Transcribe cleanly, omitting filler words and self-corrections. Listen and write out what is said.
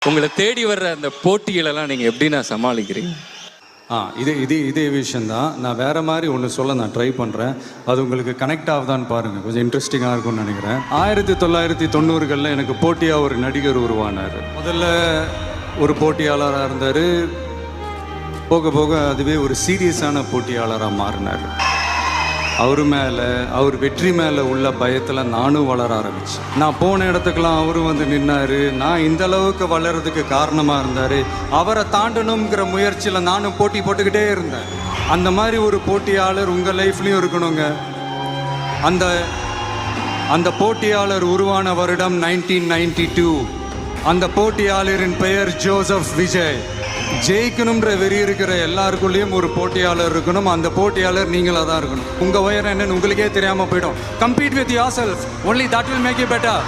உங்களை தேடி வர்ற அந்த போட்டிகளெல்லாம் நீங்கள் எப்படி நான் சமாளிக்கிறீங்க? இதே விஷயந்தான். நான் வேறு மாதிரி ஒன்று சொல்ல நான் ட்ரை பண்ணுறேன். அது உங்களுக்கு கனெக்ட் ஆகுதான்னு பாருங்கள், கொஞ்சம் இன்ட்ரெஸ்டிங்காக இருக்கும்னு நினைக்கிறேன். 1990களில் எனக்கு போட்டியாக ஒரு நடிகர் உருவானார். முதல்ல ஒரு போட்டியாளராக இருந்தார். போக போக அதுவே ஒரு சீரியஸான போட்டியாளராக மாறினார். அவர் வெற்றி மேலே உள்ள பயத்தில் நானும் வளர ஆரம்பித்தேன். நான் போன இடத்துக்கெல்லாம் அவரும் வந்து நின்னார். நான் இந்த அளவுக்கு வளர்கிறதுக்கு காரணமாக இருந்தார். அவரை தாண்டணுங்கிற முயற்சியில் நானும் போட்டி போட்டுக்கிட்டே இருந்தேன். அந்த மாதிரி ஒரு போட்டியாளர் உங்கள் லைஃப்லையும் இருக்கணுங்க. அந்த போட்டியாளர் உருவான வருடம் 1992. அந்த போட்டியாளரின் பெயர் ஜோசப் விஜய். ஜெயிக்கணும்ன்ற வெறி இருக்கிற எல்லாருக்குள்ளேயும் ஒரு போட்டியாளர் இருக்கணும். அந்த போட்டியாளர் நீங்களாக தான் இருக்கணும். உங்கள் உயரம் என்னன்னு உங்களுக்கே தெரியாமல் போயிடும். Compete with yourself, only that will make you better.